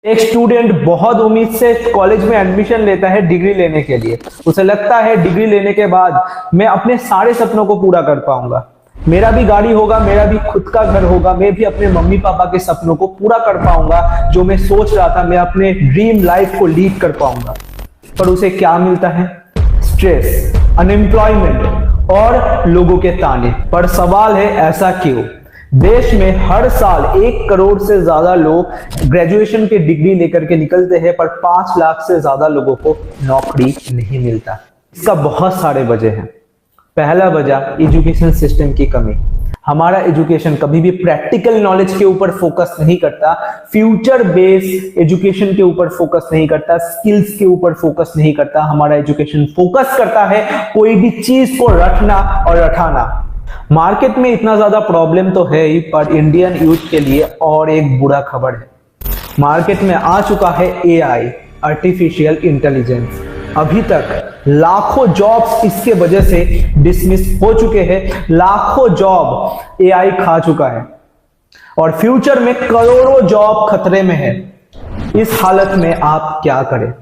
एक स्टूडेंट बहुत उम्मीद से कॉलेज में एडमिशन लेता है डिग्री लेने के लिए। उसे लगता है डिग्री लेने के बाद मैं अपने सारे सपनों को पूरा कर पाऊंगा, मेरा भी गाड़ी होगा, मेरा भी खुद का घर होगा, मैं भी अपने मम्मी पापा के सपनों को पूरा कर पाऊंगा, जो मैं सोच रहा था मैं अपने ड्रीम लाइफ को लीड कर पाऊंगा। पर उसे क्या मिलता है? स्ट्रेस, अनएम्प्लॉयमेंट और लोगों के ताने। पर सवाल है, ऐसा क्यों? देश में हर साल 1 करोड़ से ज्यादा लोग ग्रेजुएशन की डिग्री लेकर के निकलते हैं, पर 5 लाख से ज्यादा लोगों को नौकरी नहीं मिलता। इसका बहुत सारे वजह हैं। पहला वजह एजुकेशन सिस्टम की कमी। हमारा एजुकेशन कभी भी प्रैक्टिकल नॉलेज के ऊपर फोकस नहीं करता, फ्यूचर बेस्ड एजुकेशन के ऊपर फोकस नहीं करता, स्किल्स के ऊपर फोकस नहीं करता। हमारा एजुकेशन फोकस करता है कोई भी चीज को रटना और रटाना। मार्केट में इतना ज्यादा प्रॉब्लम तो है ही, पर इंडियन यूथ के लिए और एक बुरा खबर है। मार्केट में आ चुका है एआई, आर्टिफिशियल इंटेलिजेंस। अभी तक लाखों जॉब्स इसके वजह से डिसमिस हो चुके हैं, लाखों जॉब एआई खा चुका है और फ्यूचर में करोड़ों जॉब खतरे में है। इस हालत में आप क्या करें?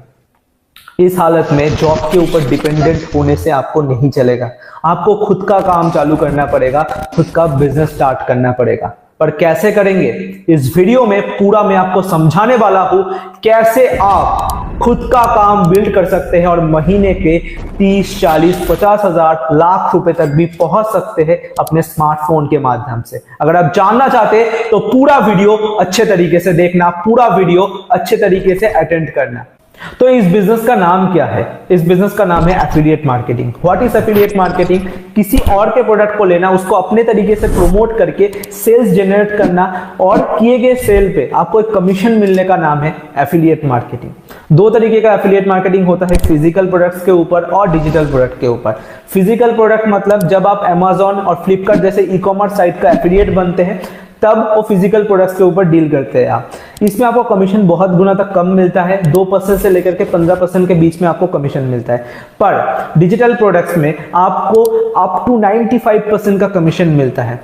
इस हालत में जॉब के ऊपर डिपेंडेंट होने से आपको नहीं चलेगा। आपको खुद का काम चालू करना पड़ेगा, खुद का बिजनेस स्टार्ट करना पड़ेगा। पर कैसे करेंगे? इस वीडियो में पूरा मैं आपको समझाने वाला हूं कैसे आप खुद का काम बिल्ड कर सकते हैं और महीने के 30, 40, 50 हजार, लाख रुपए तक भी पहुंच सकते हैं अपने स्मार्टफोन के माध्यम से। अगर आप जानना चाहते हैं तो पूरा वीडियो अच्छे तरीके से देखना, पूरा वीडियो अच्छे तरीके से अटेंड करना। तो इस बिजनेस का नाम क्या है? इस बिजनेस का नाम है affiliate marketing. What is affiliate marketing? किसी और के प्रोडक्ट को लेना, उसको अपने तरीके से प्रमोट करके सेल्स जनरेट करना और किए गए सेल पे आपको एक कमीशन मिलने का नाम है एफिलिएट मार्केटिंग। 2 तरीके का एफिलिएट मार्केटिंग होता है, फिजिकल प्रोडक्ट्स के ऊपर और डिजिटल प्रोडक्ट के ऊपर। फिजिकल प्रोडक्ट मतलब जब आप अमेजॉन और फ्लिपकार्ट जैसे ई कॉमर्स साइट का एफिलिएट बनते हैं, तब वो फिजिकल प्रोडक्ट्स के ऊपर डील करते हैं आप। इसमें आपको कमीशन बहुत गुना तक कम मिलता है, 2% से लेकर के 15% के बीच में आपको कमीशन मिलता है। पर डिजिटल प्रोडक्ट्स में आपको अप टू 95% का कमीशन मिलता है।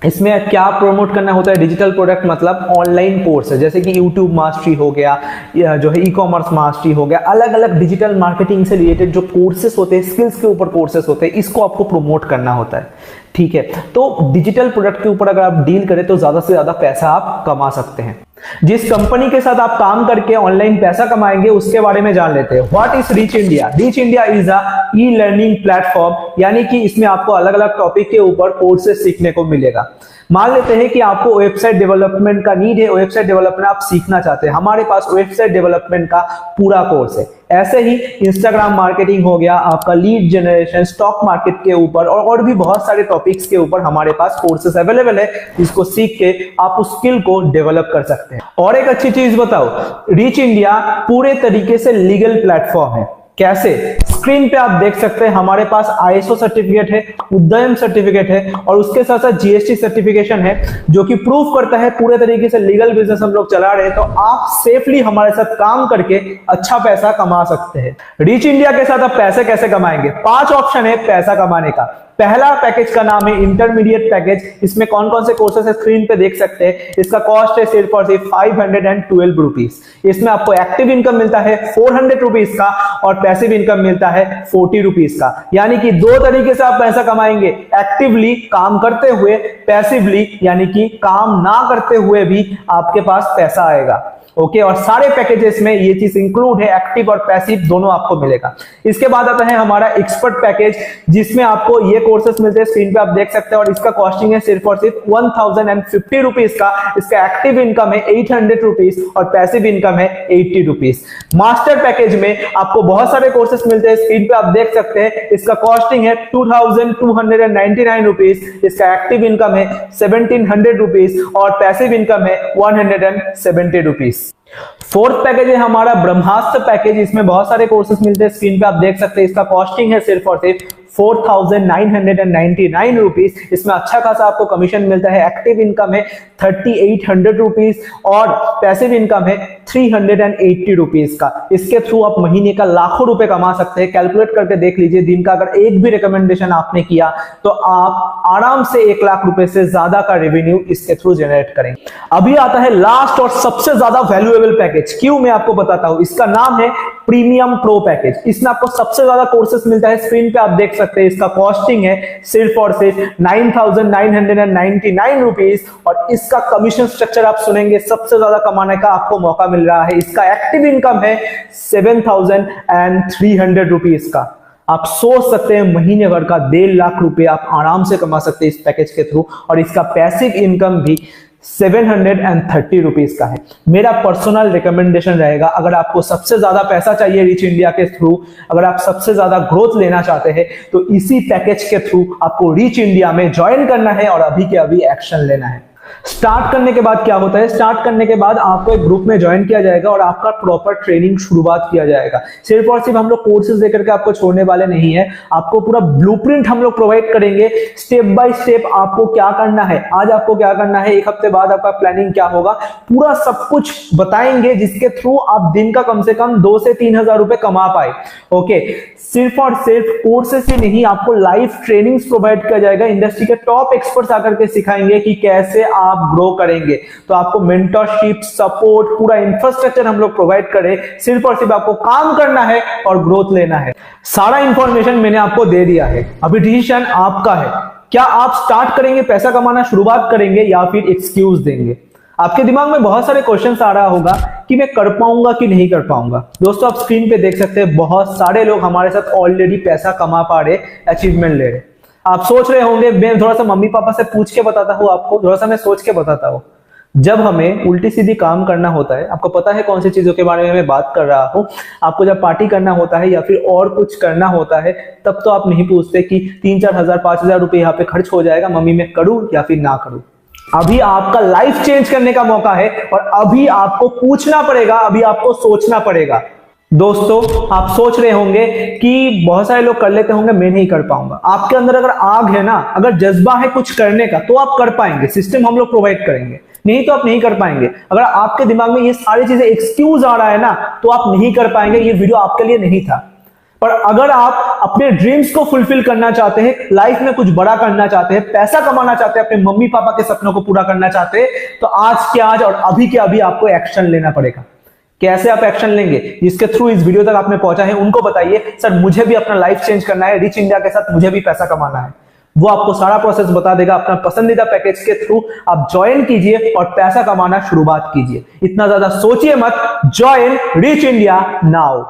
इसमें क्या प्रमोट करना होता है? डिजिटल प्रोडक्ट मतलब ऑनलाइन कोर्स है, जैसे कि यूट्यूब मास्टरी हो गया, या जो है ई कॉमर्स मास्टरी हो गया, अलग अलग डिजिटल मार्केटिंग से रिलेटेड जो कोर्सेस होते हैं, स्किल्स के ऊपर कोर्सेस होते हैं, इसको आपको प्रमोट करना होता है। ठीक है, तो डिजिटल प्रोडक्ट के ऊपर अगर आप डील करें तो ज्यादा से ज्यादा पैसा आप कमा सकते हैं। जिस कंपनी के साथ आप काम करके ऑनलाइन पैसा कमाएंगे उसके बारे में जान लेते हैं। What is reach India? Reach India is a e learning platform, यानी कि इसमें आपको अलग अलग टॉपिक के ऊपर कोर्सेस सीखने को मिलेगा। मान लेते हैं कि आपको वेबसाइट डेवलपमेंट का नीड है, वेबसाइट डेवलपमेंट आप सीखना चाहते हैं, हमारे पास वेबसाइट डेवलपमेंट का पूरा कोर्स है। ऐसे ही इंस्टाग्राम मार्केटिंग हो गया, आपका लीड जनरेशन, स्टॉक मार्केट के ऊपर और भी बहुत सारे टॉपिक्स के ऊपर हमारे पास कोर्सेस अवेलेबल है, जिसको सीख के आप उस स्किल को डेवलप कर सकते हैं। और एक अच्छी चीज बताओ, रीच इंडिया पूरे तरीके से लीगल प्लेटफॉर्म है। कैसे? स्क्रीन पे आप देख सकते हैं हमारे पास आईएसओ सर्टिफिकेट है, उद्यम सर्टिफिकेट है और उसके साथ साथ जीएसटी सर्टिफिकेशन है, जो कि प्रूफ करता है पूरे तरीके से लीगल बिजनेस हम लोग चला रहे हैं। तो आप सेफली हमारे साथ काम करके अच्छा पैसा कमा सकते हैं। रीच इंडिया के साथ आप पैसे कैसे कमाएंगे? 5 ऑप्शन है पैसा कमाने का। पहला पैकेज का नाम है इंटरमीडिएट पैकेज। इसमें कौन कौन से कोर्सेस है स्क्रीन पे देख सकते हैं। इसका कॉस्ट है सिर्फ और सिर्फ 512 रुपीज। इसमें आपको एक्टिव इनकम मिलता है 400 रुपीज का और पैसिव इनकम मिलता है 40 रुपीज का। यानी कि 2 तरीके से आप पैसा कमाएंगे, एक्टिवली काम करते हुए, पैसिवली यानी कि काम ना करते हुए भी आपके पास पैसा आएगा। ओके, और सारे पैकेजेस में ये चीज इंक्लूड है, एक्टिव और पैसिव दोनों आपको मिलेगा। इसके बाद आता है हमारा एक्सपर्ट पैकेज, जिसमें आपको ये कोर्सेस मिलते हैं, स्क्रीन पे आप देख सकते हैं, और इसका कॉस्टिंग है सिर्फ और सिर्फ 1050 रुपीज का। इसका एक्टिव इनकम है 800 रुपीज और पैसिव इनकम है 80 रुपीज। मास्टर पैकेज में आपको बहुत सारे कोर्सेस मिलते हैं, स्क्रीन पे आप देख सकते हैं। इसका कॉस्टिंग है 2299 रुपीज। इसका एक्टिव इनकम है 1700 रुपीज और पैसिव इनकम है 170 रुपीज। 4th पैकेज है हमारा ब्रह्मास्त्र पैकेज। इसमें बहुत सारे कोर्सेस मिलते हैं, स्क्रीन पे आप देख सकते हैं। इसका कॉस्टिंग है सिर्फ और सिर्फ 4999 रुपीज। इसमें अच्छा खासा आपको कमीशन मिलता है। एक्टिव इनकम है 3800 रुपीज और पैसिव इनकम है 380 रुपीज का। इसके थ्रू आप महीने का लाखों रुपए कमा सकते हैं। कैलकुलेट करके देख लीजिए, दिन का अगर एक भी रिकमेंडेशन आपने किया तो आप आराम से 1 लाख रुपए से ज्यादा का रेवेन्यू इसके थ्रू जनरेट करेंगे। अभी आता है लास्ट और सबसे ज्यादा वैल्यूएबल पैकेज। क्यों, मैं आपको बताता हूं। इसका नाम है प्रीमियम प्रो पैकेज। इसमें आपको सबसे ज्यादा कोर्सेस मिलता है। स्क्रीन पे आप देख सकते हैं, इसका कॉस्टिंग है सिर्फ और सिर्फ 9,999 रुपीज, और इसका कमीशन स्ट्रक्चर आप सुनेंगे, सबसे ज्यादा कमाने का आपको मौका मिल रहा है। इसका एक्टिव इनकम है 7,300 रुपीज का। आप सोच सकते हैं महीने भर का 1.5 लाख रुपए आप आराम से कमा सकते हैं इस पैकेज के थ्रू, और इसका पैसिव इनकम भी 730 रुपीज का है। मेरा पर्सनल रिकमेंडेशन रहेगा, अगर आपको सबसे ज्यादा पैसा चाहिए रीच इंडिया के थ्रू, अगर आप सबसे ज्यादा ग्रोथ लेना चाहते हैं, तो इसी पैकेज के थ्रू आपको रीच इंडिया में ज्वाइन करना है और अभी के अभी एक्शन लेना है। स्टार्ट करने के बाद क्या होता है, स्टार्ट करने के बाद आपको एक ग्रुप में ज्वाइन किया जाएगा और आपका प्रॉपर ट्रेनिंग शुरुआत किया जाएगा। सिर्फ और सिर्फ हम लोग कोर्सेज देकर के आपको छोड़ने वाले नहीं है, आपको पूरा ब्लूप्रिंट हम लोग प्रोवाइड करेंगे। स्टेप बाय स्टेप आपको क्या करना है, आज आपको क्या करना है, एक हफ्ते बाद आपका प्लानिंग क्या होगा, पूरा सब कुछ बताएंगे, जिसके थ्रू आप दिन का कम से कम 2 से 3 हजार रुपए कमा पाए। ओके, सिर्फ और सिर्फ कोर्सेस ही नहीं, आपको लाइव ट्रेनिंग्स प्रोवाइड किया जाएगा। इंडस्ट्री के टॉप एक्सपर्ट्स आकर के सिखाएंगे कि कैसे आप ग्रो करेंगे। तो आपको मेंटरशिप, सपोर्ट, पूरा इंफ्रास्ट्रक्चर हम लोग प्रोवाइड करें। सिर्फ और सिर्फ आपको काम करना है और ग्रोथ लेना है। सारा इंफॉर्मेशन मैंने आपको दे दिया है, अभी डिसीजन आपका है। क्या आप स्टार्ट करेंगे, पैसा कमाना शुरुआत करेंगे, या फिर एक्सक्यूज देंगे। आपके दिमाग में बहुत सारे क्वेश्चंस आ रहा होगा कि मैं कर पाऊंगा कि नहीं कर पाऊंगा। दोस्तों, आप स्क्रीन पे देख सकते हैं, बहुत सारे लोग हमारे साथ ऑलरेडी पैसा कमा पा रहे, अचीवमेंट ले रहे। आप सोच रहे होंगे, मैं थोड़ा सा मम्मी पापा से पूछ के बताता हूँ आपको, थोड़ा सा मैं सोच के बताता हूँ। जब हमें उल्टी सीधी काम करना होता है, आपको पता है कौन सी चीजों के बारे में मैं बात कर रहा हूँ। आपको जब पार्टी करना होता है या फिर और कुछ करना होता है, तब तो आप नहीं पूछते कि 3-4 हजार 5 हजार रुपए यहाँ पे खर्च हो जाएगा, मम्मी मैं करूं या फिर ना करूं। अभी आपका लाइफ चेंज करने का मौका है और अभी आपको पूछना पड़ेगा, अभी आपको सोचना पड़ेगा। दोस्तों, आप सोच रहे होंगे कि बहुत सारे लोग कर लेते होंगे, मैं नहीं कर पाऊंगा। आपके अंदर अगर आग है ना, अगर जज्बा है कुछ करने का, तो आप कर पाएंगे। सिस्टम हम लोग प्रोवाइड करेंगे, नहीं तो आप नहीं कर पाएंगे। अगर आपके दिमाग में ये सारी चीजें एक्सक्यूज आ रहा है ना, तो आप नहीं कर पाएंगे। ये वीडियो आपके लिए नहीं था। पर अगर आप अपने ड्रीम्स को फुलफिल करना चाहते हैं, लाइफ में कुछ बड़ा करना चाहते हैं, पैसा कमाना चाहते हैं, अपने मम्मी पापा के सपनों को पूरा करना चाहते हैं, तो आज के आज और अभी के अभी आपको एक्शन लेना पड़ेगा। कैसे आप एक्शन लेंगे, जिसके थ्रू इस वीडियो तक आपने पहुंचा है, उनको बताइए, सर मुझे भी अपना लाइफ चेंज करना है, रिच इंडिया के साथ मुझे भी पैसा कमाना है। वो आपको सारा प्रोसेस बता देगा। अपना पसंदीदा पैकेज के थ्रू आप ज्वाइन कीजिए और पैसा कमाना शुरुआत कीजिए। इतना ज्यादा सोचिए मत, ज्वाइन रिच इंडिया नाउ।